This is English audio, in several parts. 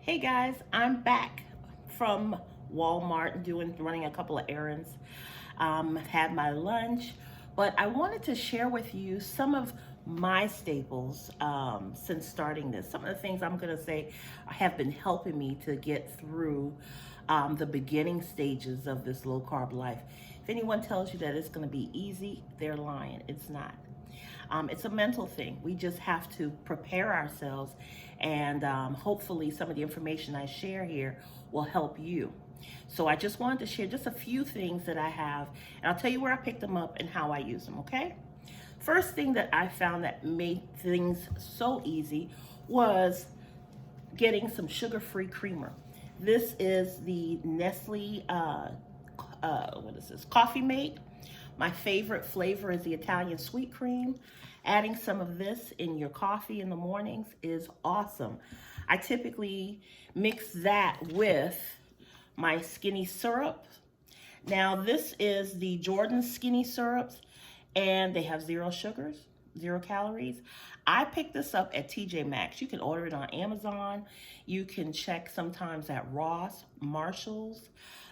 Hey guys, I'm back from Walmart running a couple of errands. Had my lunch, but I wanted to share with you some of my staples since starting this. Some of the things I'm going to say have been helping me to get through the beginning stages of this low carb life. If anyone tells you that it's going to be easy, they're lying. It's not. It's a mental thing. We just have to prepare ourselves, and hopefully some of the information I share here will help you. So I just wanted to share just a few things that I have, and I'll tell you where I picked them up and how I use them, okay? First thing that I found that made things so easy was getting some sugar-free creamer. This is the Nestle, what is this, Coffee Mate. My favorite flavor is the Italian sweet cream. Adding some of this in your coffee in the mornings is awesome. I typically mix that with my skinny syrup. Now this is the Jordan skinny syrups, and they have 0 sugars, 0 calories. I picked this up at TJ Maxx. You can order it on Amazon. You can check sometimes at Ross, Marshalls.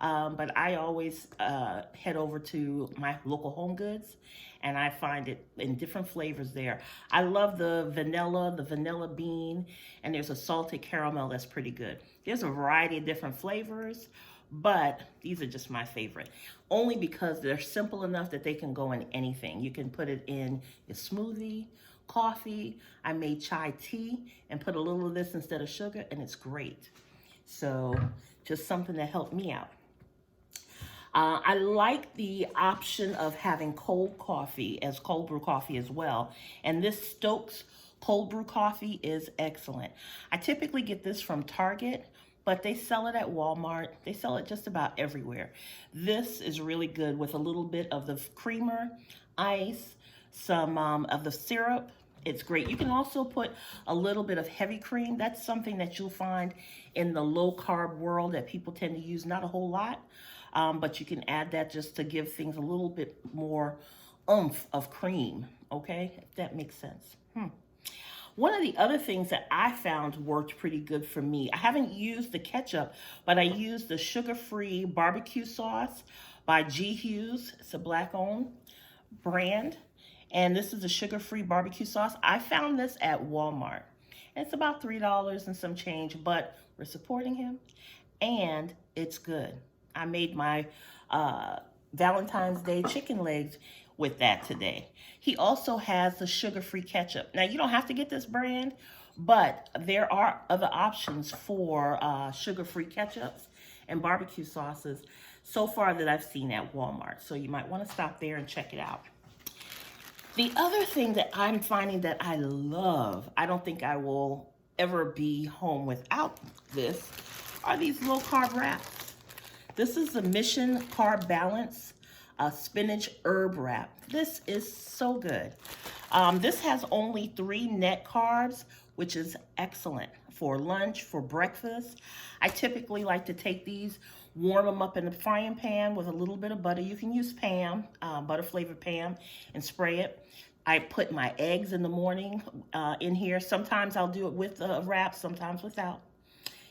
But I always head over to my local Home Goods, and I find it in different flavors there. I love the vanilla bean, and there's a salted caramel that's pretty good. There's a variety of different flavors, but these are just my favorite. Only because they're simple enough that they can go in anything. You can put it in your smoothie, coffee. I made chai tea and put a little of this instead of sugar, and it's great. So just something that helped me out. I like the option of having cold coffee as cold brew coffee as well. And this Stokes cold brew coffee is excellent. I typically get this from Target, but they sell it at Walmart. They sell it just about everywhere. This is really good with a little bit of the creamer, ice, some of the syrup. It's great. You can also put a little bit of heavy cream. That's something that you'll find in the low carb world that people tend to use, not a whole lot. But you can add that just to give things a little bit more oomph of cream, okay? If that makes sense. One of the other things that I found worked pretty good for me, I haven't used the ketchup, but I used the sugar-free barbecue sauce by G. Hughes. It's a Black-owned brand, and this is a sugar-free barbecue sauce. I found this at Walmart. It's about $3 and some change, but we're supporting him, and it's good. I made my Valentine's Day chicken legs with that today. He also has the sugar-free ketchup. Now, you don't have to get this brand, but there are other options for sugar-free ketchups and barbecue sauces so far that I've seen at Walmart. So you might want to stop there and check it out. The other thing that I'm finding that I love, I don't think I will ever be home without this, are these low carb wraps. This is the Mission Carb Balance spinach herb wrap. This is so good. This has only 3 net carbs, which is excellent for lunch, for breakfast. I typically like to take these, warm them up in the frying pan with a little bit of butter. You can use Pam, butter flavored Pam, and spray it. I put my eggs in the morning in here. Sometimes I'll do it with the wrap, sometimes without.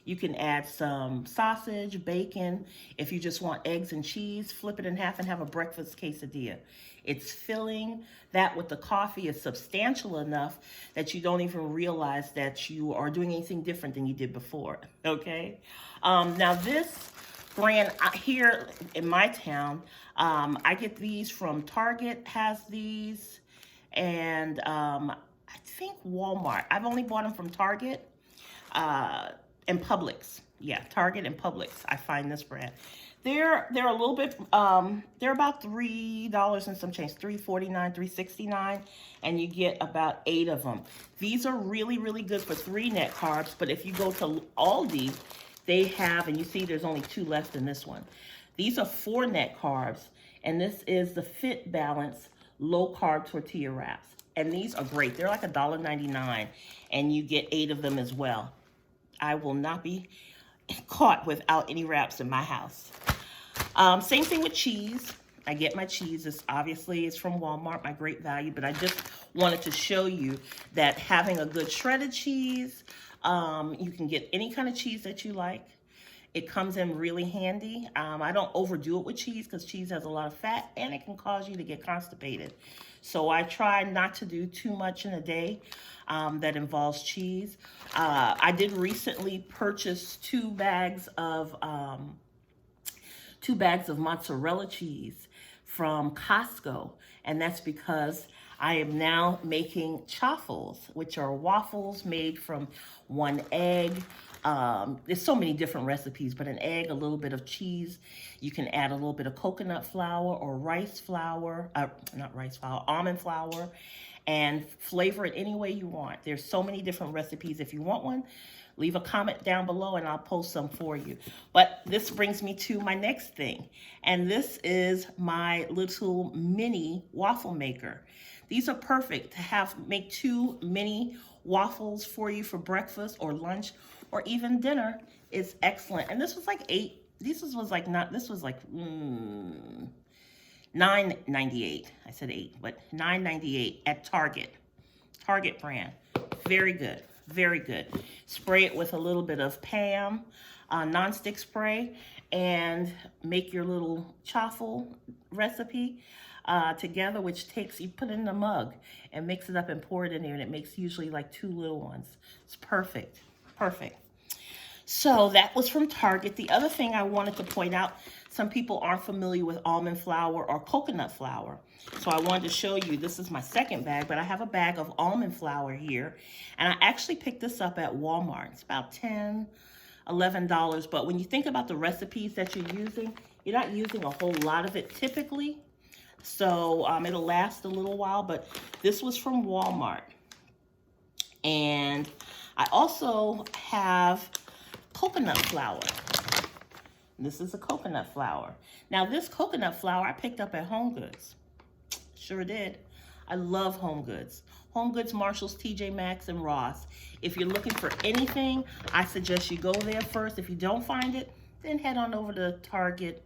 You can add some sausage, bacon. If you just want eggs and cheese, flip it in half and have a breakfast quesadilla. It's filling. That with the coffee is substantial enough that you don't even realize that you are doing anything different than you did before, okay? Now this brand here in my town, I get these from Target, has these, and I think Walmart. I've only bought them from Target. And Publix, yeah, Target and Publix. I find this brand. They're a little bit. They're about $3 and some change, $3.49, $3.69, and you get about 8 of them. These are really, really good for 3 net carbs. But if you go to Aldi, they have, and you see, there's only 2 left in this one. These are 4 net carbs, and this is the Fit Balance low carb tortilla wraps, and these are great. They're like $1.99, and you get 8 of them as well. I will not be caught without any wraps in my house. Same thing with cheese. I get my cheese. It's from Walmart, my great value, but I just wanted to show you that having a good shredded cheese, You can get any kind of cheese that you like. It comes in really handy. I don't overdo it with cheese because cheese has a lot of fat and it can cause you to get constipated. So I try not to do too much in a day that involves cheese. I did recently purchase two bags of mozzarella cheese from Costco, and that's because I am now making chaffles, which are waffles made from one egg. There's so many different recipes, but an egg, a little bit of cheese. You can add a little bit of coconut flour or rice flour, not rice flour, almond flour, and flavor it any way you want. There's so many different recipes. If you want one, leave a comment down below and I'll post some for you. But this brings me to my next thing. And this is my little mini waffle maker. These are perfect to make two mini waffles for you for breakfast or lunch or even dinner. Is excellent. And this was like $9.98. I said 8, but $9.98 at Target brand. Very good. Very good. Spray it with a little bit of Pam nonstick spray and make your little chaffle recipe together, which you put it in a mug and mix it up and pour it in there, and it makes usually like 2 little ones. It's perfect. Perfect. So that was from Target. The other thing I wanted to point out, some people aren't familiar with almond flour or coconut flour. So I wanted to show you, this is my second bag, but I have a bag of almond flour here. And I actually picked this up at Walmart. It's about $10, $11. But when you think about the recipes that you're not using a whole lot of it typically. So it'll last a little while, but this was from Walmart. And I also have coconut flour. This is a coconut flour. Now this coconut flour I picked up at Home Goods. Sure did. I love Home Goods. Home Goods, Marshalls, TJ Maxx, and Ross. If you're looking for anything, I suggest you go there first. If you don't find it, then head on over to Target,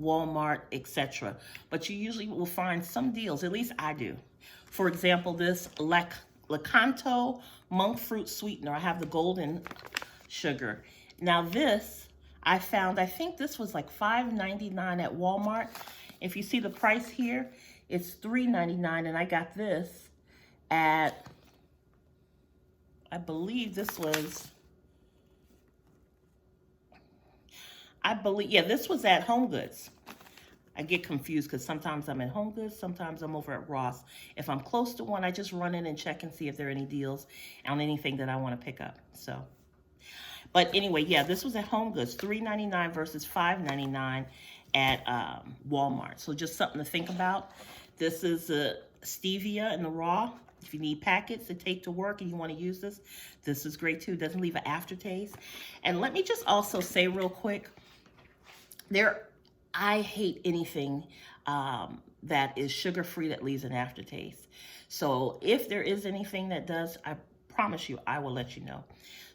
Walmart, etc. But you usually will find some deals, at least I do. For example, this Lakanto monk fruit sweetener. I have the golden sugar. Now this, I found, I think this was like $5.99 at Walmart. If you see the price here, it's $3.99, and I got this at, I believe this was, this was at Home Goods. I get confused because sometimes I'm at Home Goods, sometimes I'm over at Ross. If I'm close to one, I just run in and check and see if there are any deals on anything that I want to pick up. So, but anyway, yeah, this was at Home Goods, $3.99 versus $5.99 at Walmart. So just something to think about. This is stevia in the raw. If you need packets to take to work and you want to use this, this is great too. It doesn't leave an aftertaste. And let me just also say real quick, I hate anything that is sugar-free that leaves an aftertaste. So if there is anything that does, I promise you, I will let you know.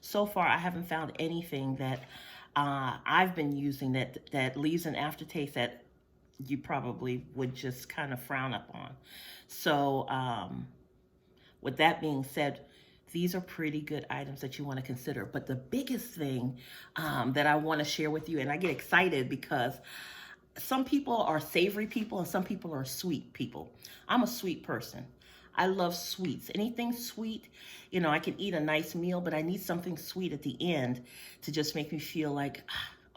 So far, I haven't found anything that I've been using that leaves an aftertaste that you probably would just kind of frown upon. So with that being said, these are pretty good items that you want to consider. But the biggest thing that I want to share with you, and I get excited because some people are savory people and some people are sweet people. I'm a sweet person. I love sweets. Anything sweet, you know, I can eat a nice meal, but I need something sweet at the end to just make me feel like,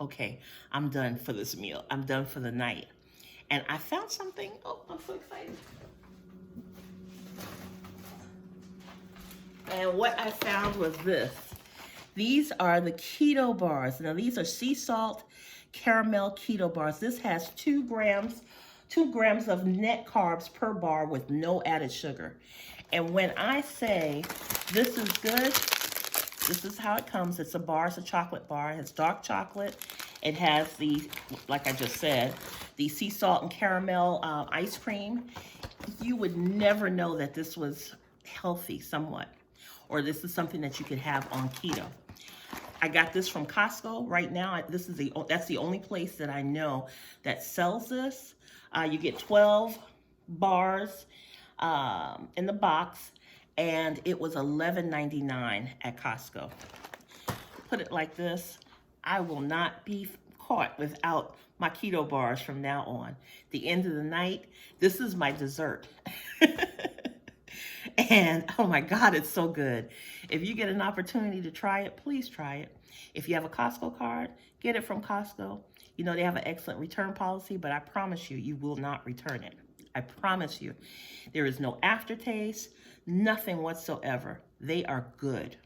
okay, I'm done for this meal. I'm done for the night. And I found something. Oh, I'm so excited. And what I found was this. These are the Keto Bars. Now, these are sea salt caramel Keto Bars. This has 2 grams of net carbs per bar with no added sugar. And when I say this is good, this is how it comes. It's a bar, it's a chocolate bar. It has dark chocolate. It has the, like I just said, the sea salt and caramel ice cream. You would never know that this was healthy somewhat, or this is something that you could have on keto. I got this from Costco right now. That's the only place that I know that sells this. You get 12 bars in the box, and it was $11.99 at Costco. put it like this, I will not be caught without my keto bars from now on. The end of the night, this is my dessert. And oh my God, it's so good. If you get an opportunity to try it, please try it. If you have a Costco card, get it from Costco. You know, they have an excellent return policy, but I promise you, you will not return it. I promise you. There is no aftertaste, nothing whatsoever. They are good.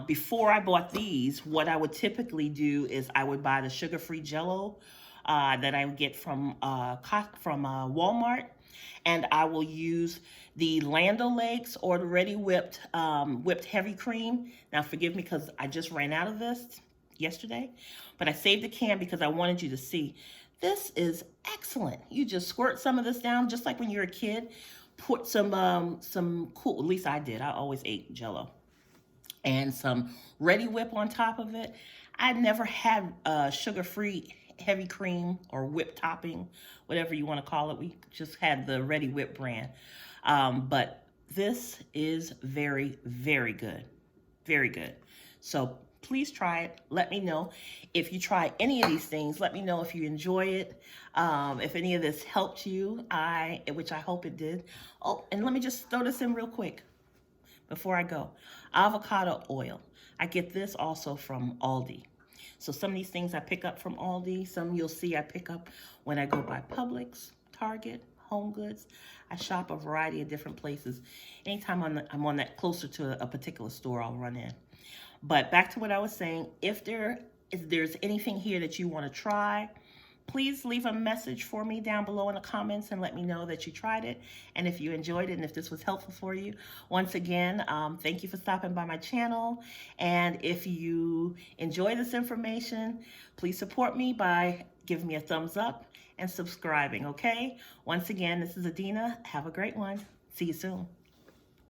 Before I bought these, what I would typically do is I would buy the sugar-free Jello that I would get from Walmart, and I will use the Land O'Lakes or the Ready Whipped whipped heavy cream. Now, forgive me because I just ran out of this yesterday, but I saved the can because I wanted you to see. This is excellent. You just squirt some of this down, just like when you're a kid. Put some cool. At least I did. I always ate Jello. And some Ready Whip on top of it. I never had sugar-free heavy cream or whip topping, whatever you want to call it. We just had the Ready Whip brand. But this is very, very good. Very good. So please try it. Let me know if you try any of these things. Let me know if you enjoy it. If any of this helped you, which I hope it did. Oh, and let me just throw this in real quick before I go. Avocado oil. I get this also from Aldi. So some of these things I pick up from Aldi. Some you'll see I pick up when I go by Publix, Target, Home Goods. I shop a variety of different places. Anytime I'm on that closer to a particular store, I'll run in. But back to what I was saying, if there's anything here that you want to try, please leave a message for me down below in the comments and let me know that you tried it and if you enjoyed it and if this was helpful for you. Once again, thank you for stopping by my channel. And if you enjoy this information, please support me by giving me a thumbs up and subscribing, okay? Once again, this is Adina. Have a great one. See you soon.